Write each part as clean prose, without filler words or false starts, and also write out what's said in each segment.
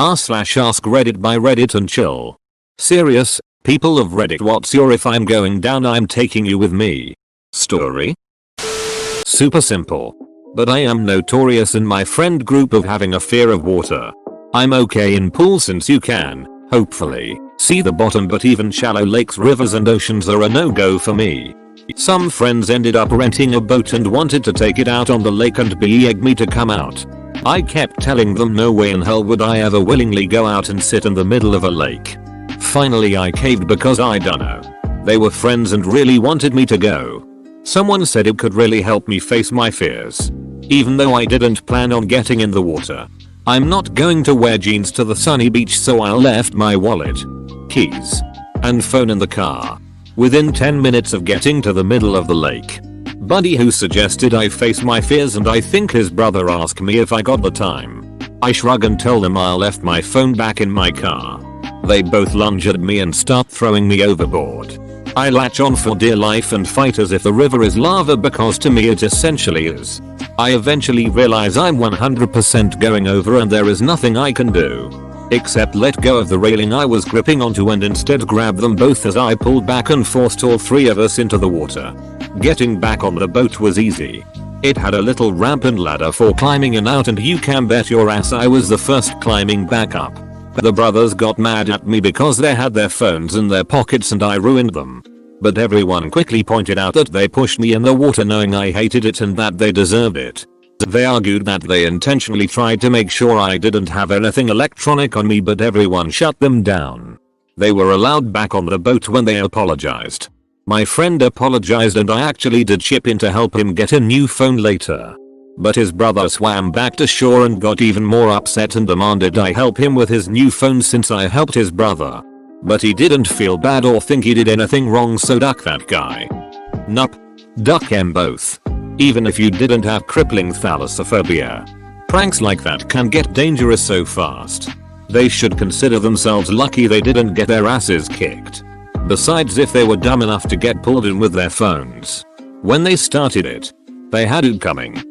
r/AskReddit by Reddit and chill. Serious, people of Reddit, what's your if I'm going down I'm taking you with me story? Super simple. But I am notorious in my friend group of having a fear of water. I'm okay in pools since you can, hopefully, see the bottom, but even shallow lakes, rivers and oceans are a no-go for me. Some friends ended up renting a boat and wanted to take it out on the lake and begged me to come out. I kept telling them no way in hell would I ever willingly go out and sit in the middle of a lake. Finally I caved because I dunno. They were friends and really wanted me to go. Someone said it could really help me face my fears. Even though I didn't plan on getting in the water. I'm not going to wear jeans to the sunny beach, so I left my wallet, keys, and phone in the car. Within 10 minutes of getting to the middle of the lake, Buddy, who suggested I face my fears, and I think his brother, asked me if I got the time. I shrug and tell them I left my phone back in my car. They both lunge at me and start throwing me overboard. I latch on for dear life and fight as if the river is lava, because to me it essentially is. I eventually realize I'm 100% going over and there is nothing I can do except let go of the railing I was gripping onto and instead grab them both as I pulled back and forced all three of us into the water. Getting back on the boat was easy. It had a little ramp and ladder for climbing in out, and you can bet your ass I was the first climbing back up. The brothers got mad at me because they had their phones in their pockets and I ruined them. But everyone quickly pointed out that they pushed me in the water knowing I hated it and that they deserved it. They argued that they intentionally tried to make sure I didn't have anything electronic on me, but everyone shut them down. They were allowed back on the boat when they apologized. My friend apologized and I actually did chip in to help him get a new phone later. But his brother swam back to shore and got even more upset and demanded I help him with his new phone since I helped his brother. But he didn't feel bad or think he did anything wrong, so duck that guy. Nup. Duck them both. Even if you didn't have crippling thalassophobia. Pranks like that can get dangerous so fast. They should consider themselves lucky they didn't get their asses kicked. Besides, if they were dumb enough to get pulled in with their phones when they started it, they had it coming.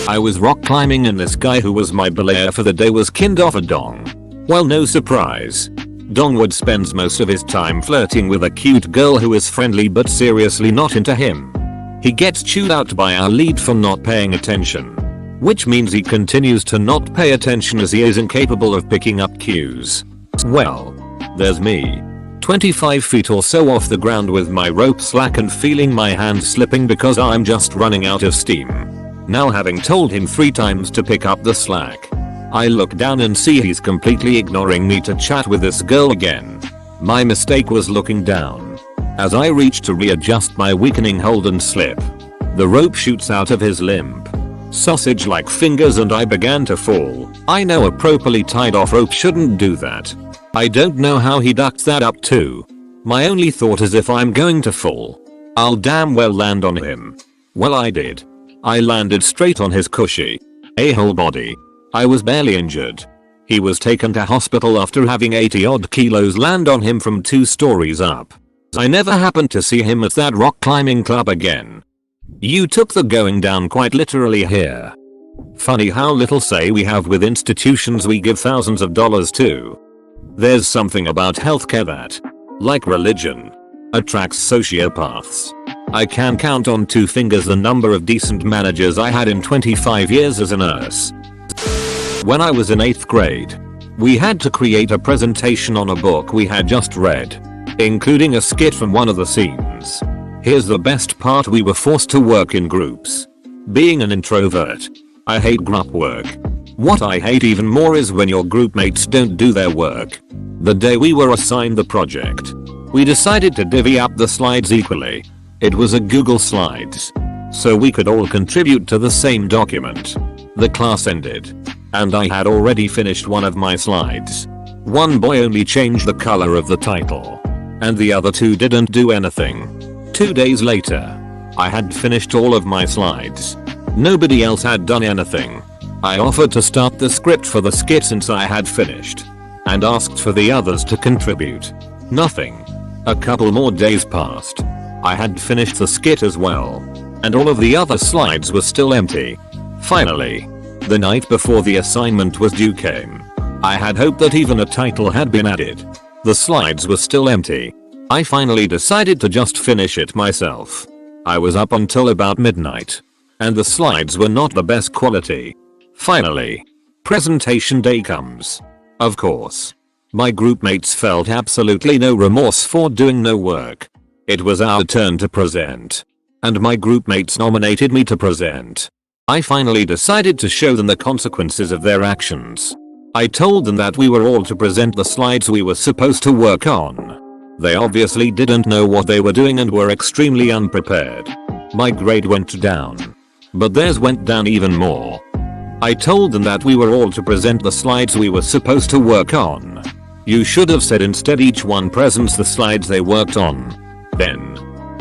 I was rock climbing and this guy who was my belayer for the day was kinned off a dong. Well, no surprise. Dongwood spends most of his time flirting with a cute girl who is friendly but seriously not into him. He gets chewed out by our lead for not paying attention. Which means he continues to not pay attention as he is incapable of picking up cues. Well, there's me. 25 feet or so off the ground with my rope slack and feeling my hand slipping because I'm just running out of steam. Now, having told him 3 times to pick up the slack, I look down and see he's completely ignoring me to chat with this girl again. My mistake was looking down. As I reach to readjust my weakening hold and slip, the rope shoots out of his limp, sausage-like fingers, and I began to fall. I know a properly tied off rope shouldn't do that. I don't know how he ducked that up too. My only thought is if I'm going to fall, I'll damn well land on him. Well, I did. I landed straight on his cushy a-hole body. I was barely injured. He was taken to hospital after having 80 odd kilos land on him from 2 stories up. I never happened to see him at that rock climbing club again. You took the going down quite literally here. Funny how little say we have with institutions we give thousands of dollars to. There's something about healthcare that, like religion, attracts sociopaths. I can count on 2 fingers the number of decent managers I had in 25 years as a nurse. When I was in 8th grade, we had to create a presentation on a book we had just read, including a skit from one of the scenes. Here's the best part: we were forced to work in groups. Being an introvert, I hate group work. What I hate even more is when your group mates don't do their work. The day we were assigned the project, we decided to divvy up the slides equally. It was a Google Slides, so we could all contribute to the same document. The class ended, and I had already finished one of my slides. One boy only changed the color of the title, and the other 2 didn't do anything. 2 days later, I had finished all of my slides. Nobody else had done anything. I offered to start the script for the skit since I had finished, and asked for the others to contribute. Nothing. A couple more days passed. I had finished the skit as well, and all of the other slides were still empty. Finally, the night before the assignment was due came. I had hoped that even a title had been added. The slides were still empty. I finally decided to just finish it myself. I was up until about midnight. And the slides were not the best quality. Finally, presentation day comes. Of course. My groupmates felt absolutely no remorse for doing no work. It was our turn to present. And my groupmates nominated me to present. I finally decided to show them the consequences of their actions. I told them that we were all to present the slides we were supposed to work on. They obviously didn't know what they were doing and were extremely unprepared. My grade went down. But theirs went down even more. I told them that we were all to present the slides we were supposed to work on. You should have said instead each one presents the slides they worked on. Then,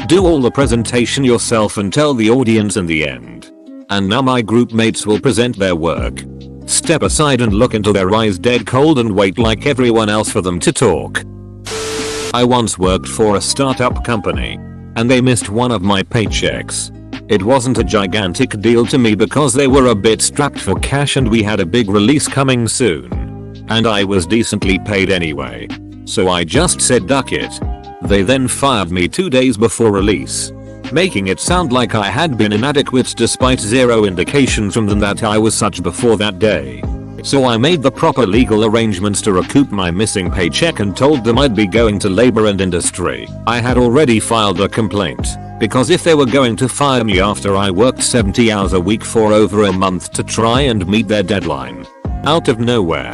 do all the presentation yourself and tell the audience in the end. And now my group mates will present their work. Step aside and look into their eyes dead cold and wait like everyone else for them to talk. I once worked for a startup company. And they missed one of my paychecks. It wasn't a gigantic deal to me because they were a bit strapped for cash and we had a big release coming soon. And I was decently paid anyway. So I just said duck it. They then fired me 2 days before release. Making it sound like I had been inadequate despite zero indication from them that I was such before that day. So I made the proper legal arrangements to recoup my missing paycheck and told them I'd be going to labor and industry. I had already filed a complaint. Because if they were going to fire me after I worked 70 hours a week for over a month to try and meet their deadline. Out of nowhere.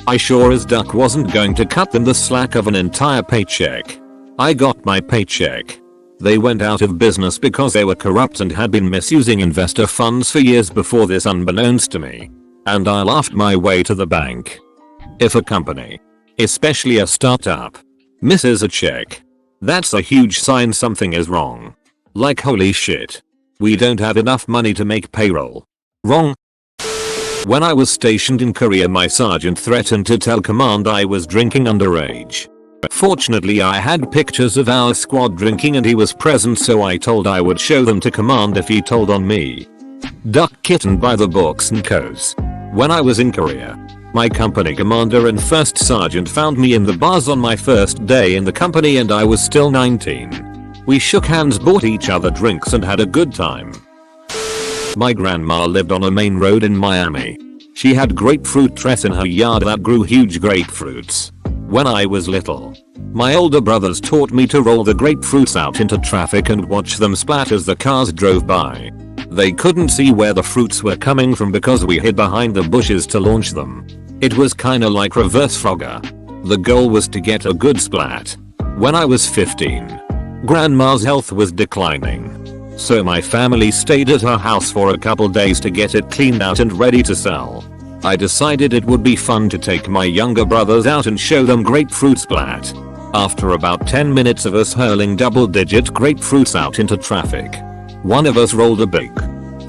I sure as duck wasn't going to cut them the slack of an entire paycheck. I got my paycheck. They went out of business because they were corrupt and had been misusing investor funds for years before this unbeknownst to me. And I laughed my way to the bank. If a company, especially a startup, misses a check, that's a huge sign something is wrong. Like holy shit. We don't have enough money to make payroll. Wrong. When I was stationed in Korea, my sergeant threatened to tell command I was drinking underage. Fortunately I had pictures of our squad drinking and he was present, so I told I would show them to command if he told on me. Duck kitten by the books and co's. When I was in Korea, my company commander and first sergeant found me in the bars on my first day in the company and I was still 19. We shook hands, bought each other drinks and had a good time. My grandma lived on a main road in Miami. She had grapefruit trees in her yard that grew huge grapefruits. When I was little, my older brothers taught me to roll the grapefruits out into traffic and watch them splat as the cars drove by. They couldn't see where the fruits were coming from because we hid behind the bushes to launch them. It was kinda like reverse Frogger. The goal was to get a good splat. When I was 15, Grandma's health was declining. So my family stayed at her house for a couple days to get it cleaned out and ready to sell. I decided it would be fun to take my younger brothers out and show them grapefruit splat. After about 10 minutes of us hurling double-digit grapefruits out into traffic, one of us rolled a big,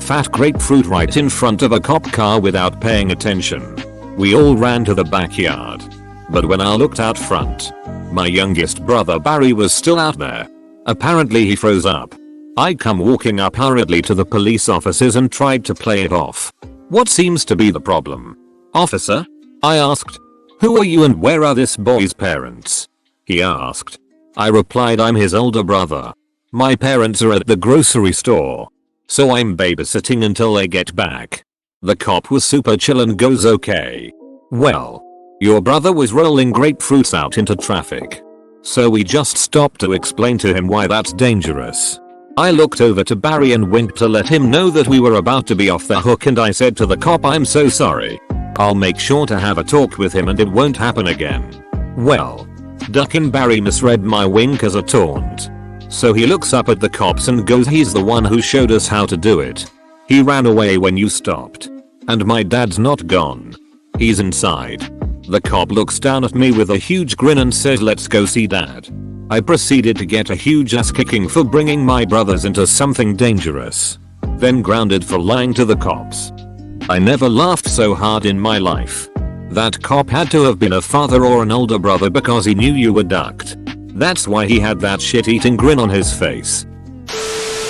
fat grapefruit right in front of a cop car without paying attention. We all ran to the backyard. But when I looked out front, my youngest brother Barry was still out there. Apparently he froze up. I come walking up hurriedly to the police officers and tried to play it off. What seems to be the problem? Officer? I asked. Who are you and where are this boy's parents? He asked. I replied I'm his older brother. My parents are at the grocery store. So I'm babysitting until they get back. The cop was super chill and goes okay. Well, your brother was rolling grapefruits out into traffic. So we just stopped to explain to him why that's dangerous. I looked over to Barry and winked to let him know that we were about to be off the hook, and I said to the cop, I'm so sorry. I'll make sure to have a talk with him and it won't happen again. Well, Duck and Barry misread my wink as a taunt. So he looks up at the cops and goes, he's the one who showed us how to do it. He ran away when you stopped. And my dad's not gone. He's inside. The cop looks down at me with a huge grin and says, let's go see dad. I proceeded to get a huge ass kicking for bringing my brothers into something dangerous. Then grounded for lying to the cops. I never laughed so hard in my life. That cop had to have been a father or an older brother because he knew you were ducked. That's why he had that shit-eating grin on his face.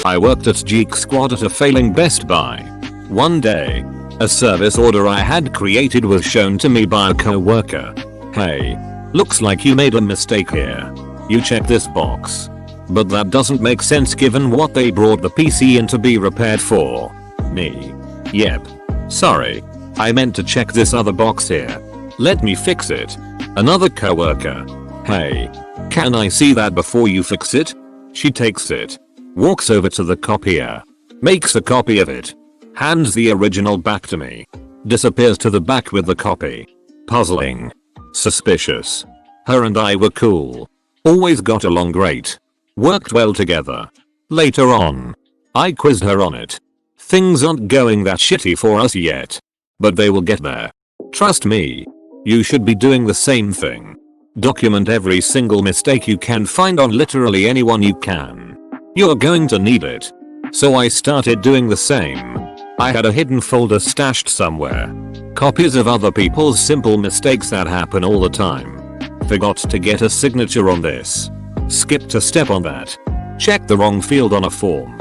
I worked at Geek Squad at a failing Best Buy. One day, A service order I had created was shown to me by a coworker. Hey, looks like you made a mistake here. You check this box. But that doesn't make sense given what they brought the PC in to be repaired for. Me. Yep. Sorry. I meant to check this other box here. Let me fix it. Another coworker. Hey. Can I see that before you fix it? She takes it. Walks over to the copier. Makes a copy of it. Hands the original back to me. Disappears to the back with the copy. Puzzling. Suspicious. Her and I were cool. Always got along great. Worked well together. Later on. I quizzed her on it. Things aren't going that shitty for us yet. But they will get there. Trust me. You should be doing the same thing. Document every single mistake you can find on literally anyone you can. You're going to need it. So I started doing the same. I had a hidden folder stashed somewhere. Copies of other people's simple mistakes that happen all the time. Forgot to get a signature on this. Skipped a step on that. Checked the wrong field on a form.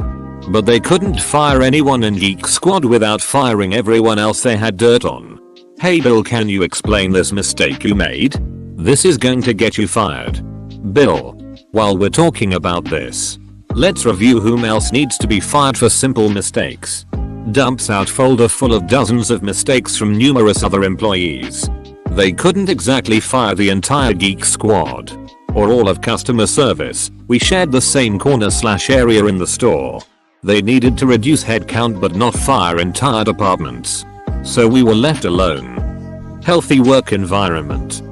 But they couldn't fire anyone in Geek Squad without firing everyone else they had dirt on. Hey Bill, can you explain this mistake you made? This is going to get you fired. Bill. While we're talking about this, let's review whom else needs to be fired for simple mistakes. Dumps out folder full of dozens of mistakes from numerous other employees. They couldn't exactly fire the entire Geek Squad. Or all of customer service. We shared the same corner/area in the store. They needed to reduce headcount but not fire entire departments. So we were left alone. Healthy work environment.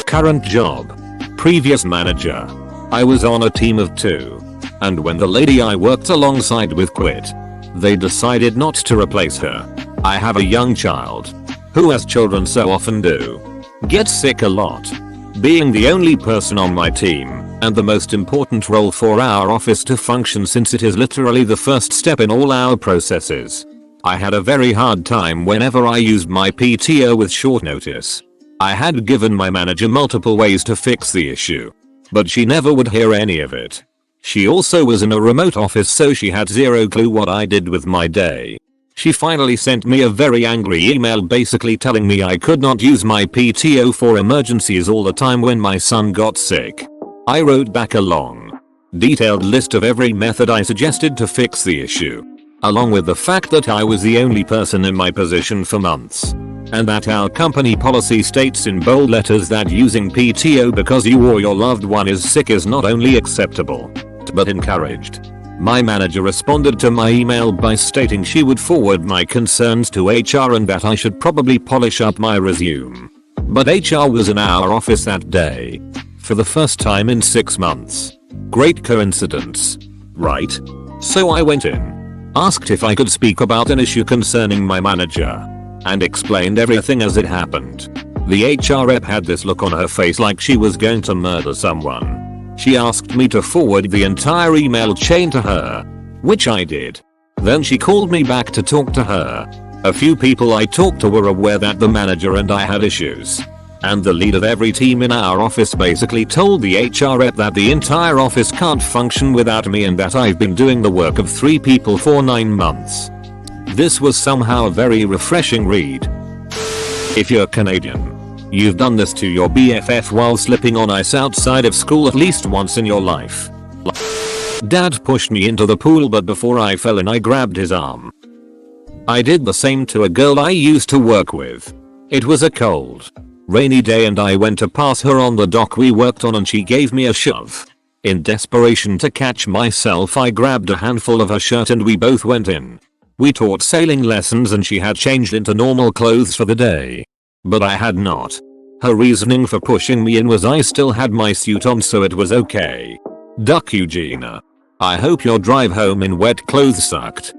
Current job. Previous manager. I was on a team of 2. And when the lady I worked alongside with quit, they decided not to replace her. I have a young child. Who, as children so often do, gets sick a lot. Being the only person on my team, and the most important role for our office to function since it is literally the first step in all our processes, I had a very hard time whenever I used my PTO with short notice. I had given my manager multiple ways to fix the issue, but she never would hear any of it. She also was in a remote office, so she had zero clue what I did with my day. She finally sent me a very angry email basically telling me I could not use my PTO for emergencies all the time when my son got sick. I wrote back a long, detailed list of every method I suggested to fix the issue, along with the fact that I was the only person in my position for months, and that our company policy states in bold letters that using PTO because you or your loved one is sick is not only acceptable, but encouraged. My manager responded to my email by stating she would forward my concerns to HR and that I should probably polish up my resume. But HR was in our office that day. For the first time in 6 months. Great coincidence. Right? So I went in. Asked if I could speak about an issue concerning my manager. And explained everything as it happened. The HR rep had this look on her face like she was going to murder someone. She asked me to forward the entire email chain to her, which I did. Then she called me back to talk to her. A few people I talked to were aware that the manager and I had issues. And the lead of every team in our office basically told the HR rep that the entire office can't function without me and that I've been doing the work of 3 people for 9 months. This was somehow a very refreshing read. If you're Canadian, you've done this to your BFF while slipping on ice outside of school at least once in your life. Dad pushed me into the pool, but before I fell in I grabbed his arm. I did the same to a girl I used to work with. It was a cold, rainy day and I went to pass her on the dock we worked on and she gave me a shove. In desperation to catch myself I grabbed a handful of her shirt and we both went in. We taught sailing lessons and she had changed into normal clothes for the day. But I had not. Her reasoning for pushing me in was I still had my suit on, so it was okay. Duck Eugenia. I hope your drive home in wet clothes sucked.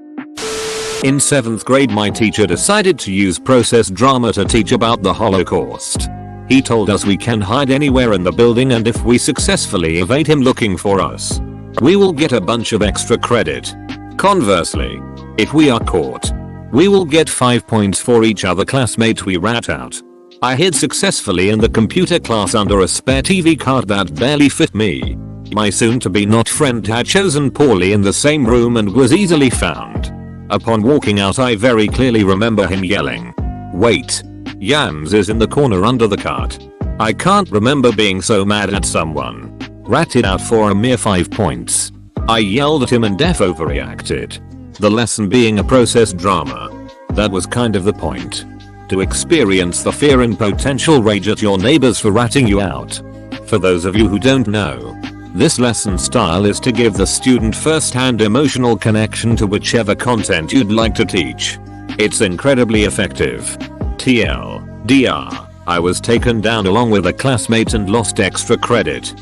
In 7th grade my teacher decided to use process drama to teach about the Holocaust. He told us we can hide anywhere in the building and if we successfully evade him looking for us, we will get a bunch of extra credit. Conversely, if we are caught, we will get 5 points for each other classmate we rat out. I hid successfully in the computer class under a spare TV card that barely fit me. My soon-to-be not friend had chosen poorly in the same room and was easily found. Upon walking out I very clearly remember him yelling, "Wait! Yams is in the corner under the cart." I can't remember being so mad at someone. Ratted out for a mere 5 points. I yelled at him and Def overreacted. The lesson being a process drama. That was kind of the point. To experience the fear and potential rage at your neighbors for ratting you out. For those of you who don't know, this lesson style is to give the student first-hand emotional connection to whichever content you'd like to teach. It's incredibly effective. TLDR, I was taken down along with a classmate and lost extra credit.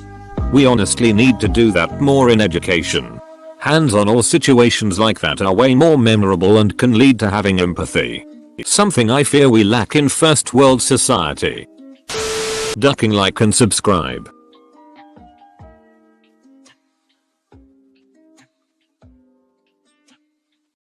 We honestly need to do that more in education. Hands-on or situations like that are way more memorable and can lead to having empathy. Something I fear we lack in first world society. Ducking like and subscribe.